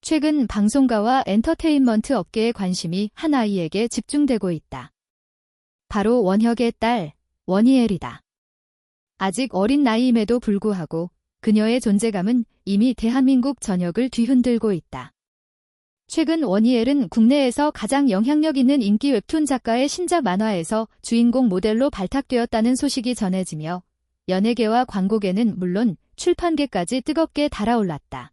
최근 방송가와 엔터테인먼트 업계의 관심이 한 아이에게 집중되고 있다. 바로 원혁의 딸, 원희엘이다. 아직 어린 나이임에도 불구하고 그녀의 존재감은 이미 대한민국 전역을 뒤흔들고 있다. 최근 원희엘은 국내에서 가장 영향력 있는 인기 웹툰 작가의 신작 만화에서 주인공 모델로 발탁되었다는 소식이 전해지며 연예계와 광고계는 물론 출판계까지 뜨겁게 달아올랐다.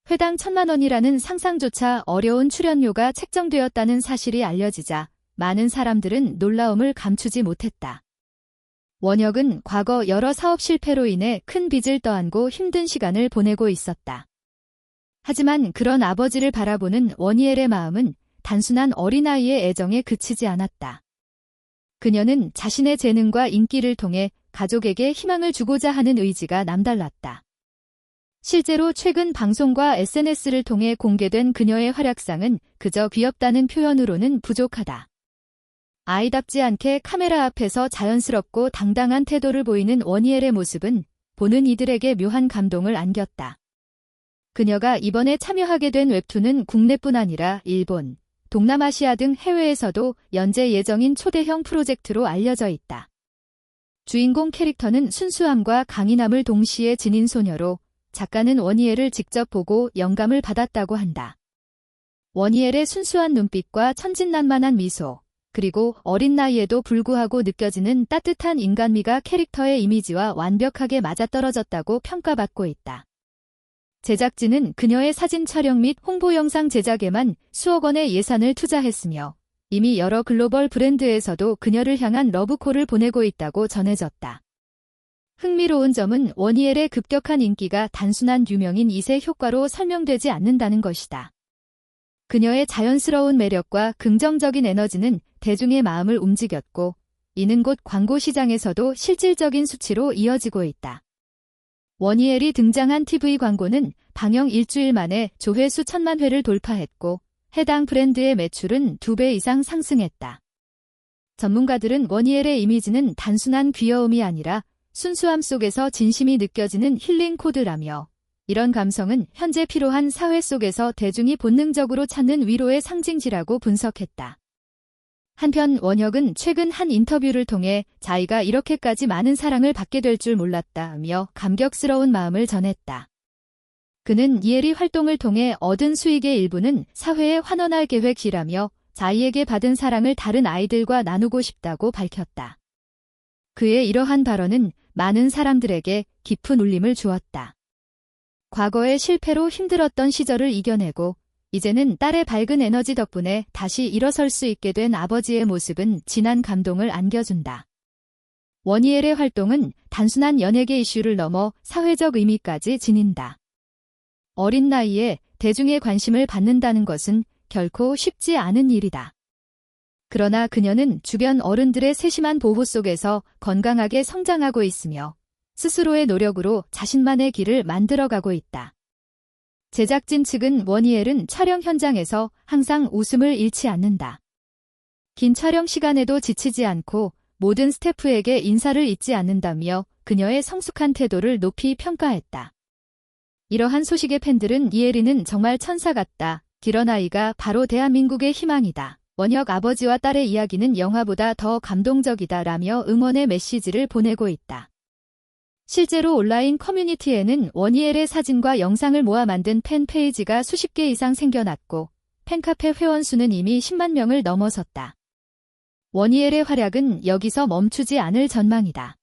회당 1,000만 원이라는 상상조차 어려운 출연료가 책정되었다는 사실이 알려지자 많은 사람들은 놀라움을 감추지 못했다. 원혁은 과거 여러 사업 실패로 인해 큰 빚을 떠안고 힘든 시간을 보내고 있었다. 하지만 그런 아버지를 바라보는 원희엘의 마음은 단순한 어린아이의 애정에 그치지 않았다. 그녀는 자신의 재능과 인기를 통해 가족에게 희망을 주고자 하는 의지가 남달랐다. 실제로 최근 방송과 SNS를 통해 공개된 그녀의 활약상은 그저 귀엽다는 표현으로는 부족하다. 아이답지 않게 카메라 앞에서 자연스럽고 당당한 태도를 보이는 원희엘의 모습은 보는 이들에게 묘한 감동을 안겼다. 그녀가 이번에 참여하게 된 웹툰은 국내뿐 아니라 일본, 동남아시아 등 해외에서도 연재 예정인 초대형 프로젝트로 알려져 있다. 주인공 캐릭터는 순수함과 강인함을 동시에 지닌 소녀로 작가는 원희엘을 직접 보고 영감을 받았다고 한다. 원희엘의 순수한 눈빛과 천진난만한 미소, 그리고 어린 나이에도 불구하고 느껴지는 따뜻한 인간미가 캐릭터의 이미지와 완벽하게 맞아떨어졌다고 평가받고 있다. 제작진은 그녀의 사진 촬영 및 홍보 영상 제작에만 수억 원의 예산을 투자했으며 이미 여러 글로벌 브랜드에서도 그녀를 향한 러브콜을 보내고 있다고 전해졌다. 흥미로운 점은 원희엘의 급격한 인기가 단순한 유명인 2세 효과로 설명되지 않는다는 것이다. 그녀의 자연스러운 매력과 긍정적인 에너지는 대중의 마음을 움직였고 이는 곧 광고 시장에서도 실질적인 수치로 이어지고 있다. 원희엘이 등장한 TV 광고는 방영 일주일 만에 조회수 1,000만 회를 돌파했고 해당 브랜드의 매출은 2배 이상 상승했다. 전문가들은 원희엘의 이미지는 단순한 귀여움이 아니라 순수함 속에서 진심이 느껴지는 힐링 코드라며 이런 감성은 현재 피로한 사회 속에서 대중이 본능적으로 찾는 위로의 상징지라고 분석했다. 한편 원혁은 최근 한 인터뷰를 통해 자기가 이렇게까지 많은 사랑을 받게 될 줄 몰랐다며 감격스러운 마음을 전했다. 그는 이혜리 활동을 통해 얻은 수익의 일부는 사회에 환원할 계획이라며 자기에게 받은 사랑을 다른 아이들과 나누고 싶다고 밝혔다. 그의 이러한 발언은 많은 사람들에게 깊은 울림을 주었다. 과거의 실패로 힘들었던 시절을 이겨내고 이제는 딸의 밝은 에너지 덕분에 다시 일어설 수 있게 된 아버지의 모습은 진한 감동을 안겨준다. 원희엘의 활동은 단순한 연예계 이슈를 넘어 사회적 의미까지 지닌다. 어린 나이에 대중의 관심을 받는다는 것은 결코 쉽지 않은 일이다. 그러나 그녀는 주변 어른들의 세심한 보호 속에서 건강하게 성장하고 있으며 스스로의 노력으로 자신만의 길을 만들어가고 있다. 제작진 측은 원희엘은 촬영 현장에서 항상 웃음을 잃지 않는다. 긴 촬영 시간에도 지치지 않고 모든 스태프에게 인사를 잊지 않는다며 그녀의 성숙한 태도를 높이 평가했다. 이러한 소식의 팬들은 이혜리는 정말 천사 같다. 이런 아이가 바로 대한민국의 희망이다. 원혁 아버지와 딸의 이야기는 영화보다 더 감동적이다 라며 응원의 메시지를 보내고 있다. 실제로 온라인 커뮤니티에는 원희엘의 사진과 영상을 모아 만든 팬페이지가 수십 개 이상 생겨났고 팬카페 회원 수는 이미 10만 명을 넘어섰다. 원희엘의 활약은 여기서 멈추지 않을 전망이다.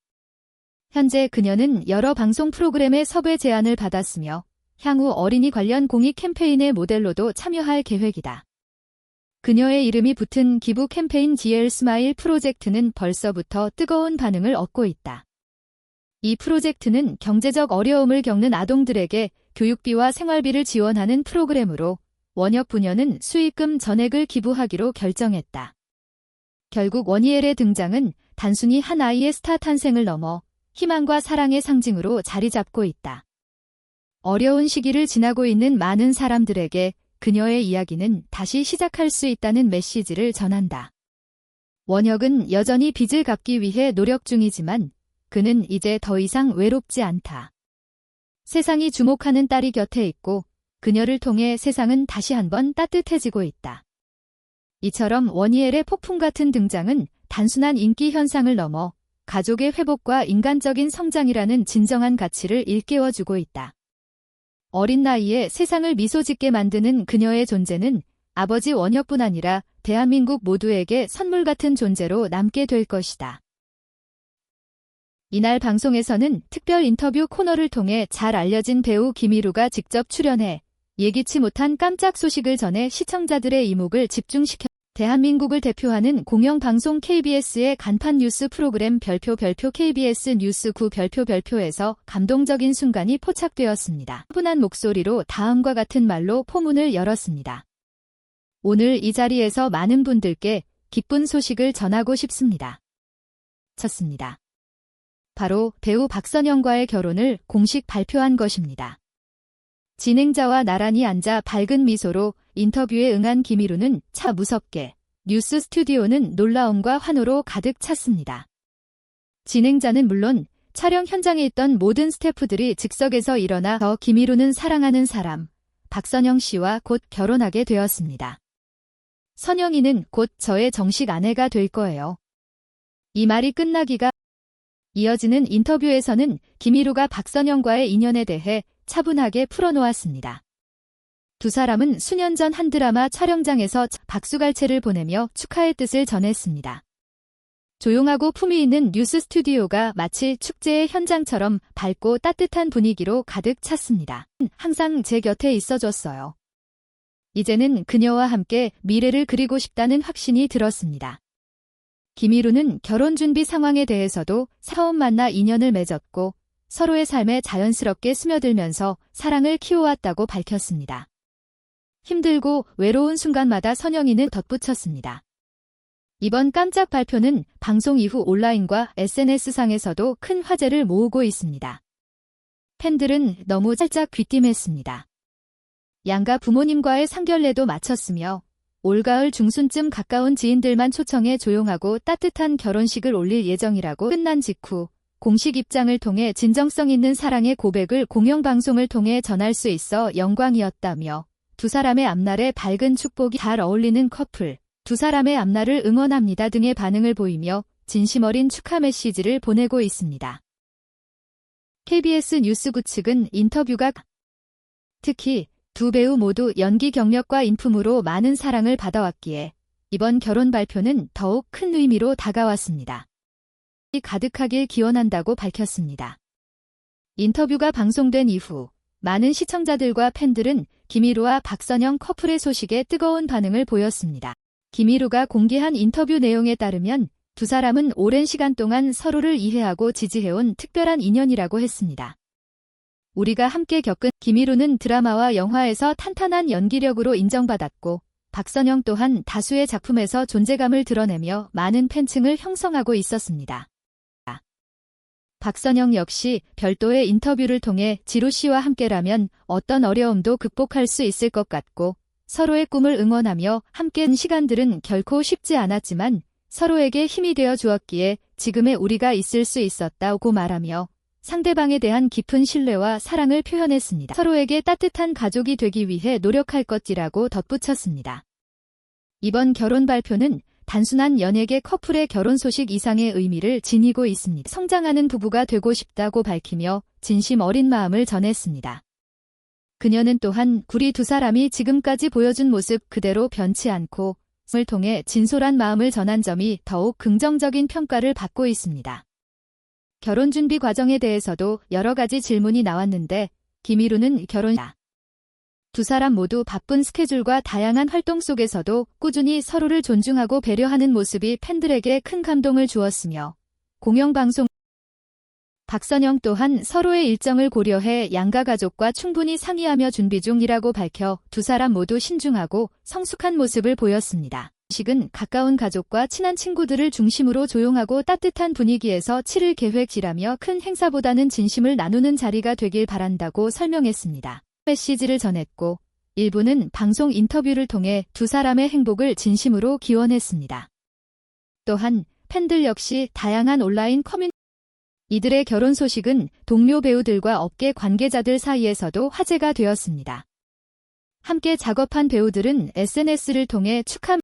현재 그녀는 여러 방송 프로그램의 섭외 제안을 받았으며 향후 어린이 관련 공익 캠페인의 모델로도 참여할 계획이다. 그녀의 이름이 붙은 기부 캠페인 GL 스마일 프로젝트는 벌써부터 뜨거운 반응을 얻고 있다. 이 프로젝트는 경제적 어려움을 겪는 아동들에게 교육비와 생활비를 지원하는 프로그램으로 원혁 부녀는 수익금 전액을 기부하기로 결정했다. 결국 원희엘의 등장은 단순히 한 아이의 스타 탄생을 넘어 희망과 사랑의 상징으로 자리 잡고 있다. 어려운 시기를 지나고 있는 많은 사람들에게 그녀의 이야기는 다시 시작할 수 있다는 메시지를 전한다. 원혁은 여전히 빚을 갚기 위해 노력 중이지만 그는 이제 더 이상 외롭지 않다. 세상이 주목하는 딸이 곁에 있고 그녀를 통해 세상은 다시 한번 따뜻해지고 있다. 이처럼 원희엘의 폭풍 같은 등장은 단순한 인기 현상을 넘어 가족의 회복과 인간적인 성장이라는 진정한 가치를 일깨워주고 있다. 어린 나이에 세상을 미소짓게 만드는 그녀의 존재는 아버지 원혁뿐 아니라 대한민국 모두에게 선물 같은 존재로 남게 될 것이다. 이날 방송에서는 특별 인터뷰 코너를 통해 잘 알려진 배우 김희루가 직접 출연해 예기치 못한 깜짝 소식을 전해 시청자들의 이목을 집중시켜 대한민국을 대표하는 공영방송 KBS의 간판 뉴스 프로그램 별표 KBS 뉴스 9 별표에서 감동적인 순간이 포착되었습니다. 차분한 목소리로 다음과 같은 말로 포문을 열었습니다. 오늘 이 자리에서 많은 분들께 기쁜 소식을 전하고 싶습니다. 쳤습니다. 바로 배우 박선영과의 결혼을 공식 발표한 것입니다. 진행자와 나란히 앉아 밝은 미소로 인터뷰에 응한 김희루는 차 무섭게 뉴스 스튜디오는 놀라움과 환호로 가득 찼습니다. 진행자는 물론 촬영 현장에 있던 모든 스태프들이 즉석에서 일어나 김희루는 사랑하는 사람 박선영 씨와 곧 결혼하게 되었습니다. 선영이는 곧 저의 정식 아내가 될 거예요. 이 말이 끝나기가 이어지는 인터뷰에서는 김희루가 박선영과의 인연에 대해 차분하게 풀어놓았습니다. 두 사람은 수년 전 한 드라마 촬영장에서 박수갈채를 보내며 축하의 뜻을 전했습니다. 조용하고 품위 있는 뉴스 스튜디오가 마치 축제의 현장처럼 밝고 따뜻한 분위기로 가득 찼습니다. 항상 제 곁에 있어줬어요. 이제는 그녀와 함께 미래를 그리고 싶다는 확신이 들었습니다. 김희루는 결혼 준비 상황에 대해서도 처음 만나 인연을 맺었고 서로의 삶에 자연스럽게 스며들면서 사랑을 키워왔다고 밝혔습니다. 힘들고 외로운 순간마다 선영이는 덧붙였습니다. 이번 깜짝 발표는 방송 이후 온라인과 SNS상에서도 큰 화제를 모으고 있습니다. 팬들은 너무 살짝 귀띔했습니다. 양가 부모님과의 상견례도 마쳤으며 올가을 중순쯤 가까운 지인들만 초청해 조용하고 따뜻한 결혼식을 올릴 예정이라고 끝난 직후 공식 입장을 통해 진정성 있는 사랑의 고백을 공영방송을 통해 전할 수 있어 영광이었다며 두 사람의 앞날에 밝은 축복이 잘 어울리는 커플, 두 사람의 앞날을 응원합니다 등의 반응을 보이며 진심 어린 축하 메시지를 보내고 있습니다. KBS 뉴스9 측은 인터뷰가 특히 두 배우 모두 연기 경력과 인품으로 많은 사랑을 받아왔기에 이번 결혼 발표는 더욱 큰 의미로 다가왔습니다. 가득하길 기원한다고 밝혔습니다. 인터뷰가 방송된 이후 많은 시청자들과 팬들은 김희루와 박선영 커플의 소식에 뜨거운 반응을 보였습니다. 김희루가 공개한 인터뷰 내용에 따르면 두 사람은 오랜 시간 동안 서로를 이해하고 지지해온 특별한 인연이라고 했습니다. 우리가 함께 겪은 김희루는 드라마와 영화에서 탄탄한 연기력으로 인정받았고 박선영 또한 다수의 작품에서 존재감을 드러내며 많은 팬층을 형성하고 있었습니다. 박선영 역시 별도의 인터뷰를 통해 지루 씨와 함께라면 어떤 어려움도 극복할 수 있을 것 같고 서로의 꿈을 응원하며 함께한 시간들은 결코 쉽지 않았지만 서로에게 힘이 되어 주었기에 지금의 우리가 있을 수 있었다고 말하며 상대방에 대한 깊은 신뢰와 사랑을 표현했습니다. 서로에게 따뜻한 가족이 되기 위해 노력할 것이라고 덧붙였습니다. 이번 결혼 발표는 단순한 연예계 커플의 결혼 소식 이상의 의미를 지니고 있습니다. 성장하는 부부가 되고 싶다고 밝히며 진심 어린 마음을 전했습니다. 그녀는 또한 우리 두 사람이 지금까지 보여준 모습 그대로 변치 않고 을 통해 진솔한 마음을 전한 점이 더욱 긍정적인 평가를 받고 있습니다. 결혼 준비 과정에 대해서도 여러 가지 질문이 나왔는데 김희루는 두 사람 모두 바쁜 스케줄과 다양한 활동 속에서도 꾸준히 서로를 존중하고 배려하는 모습이 팬들에게 큰 감동을 주었으며 공영방송 박선영 또한 서로의 일정을 고려해 양가 가족과 충분히 상의하며 준비 중이라고 밝혀 두 사람 모두 신중하고 성숙한 모습을 보였습니다. 식은 가까운 가족과 친한 친구들을 중심으로 조용하고 따뜻한 분위기에서 치를 계획이라며 큰 행사보다는 진심을 나누는 자리가 되길 바란다고 설명했습니다. 메시지를 전했고 일부는 방송 인터뷰를 통해 두 사람의 행복을 진심으로 기원했습니다. 또한 팬들 역시 다양한 온라인 커뮤니티 이들의 결혼 소식은 동료 배우들과 업계 관계자들 사이에서도 화제가 되었습니다. 함께 작업한 배우들은 SNS를 통해 축하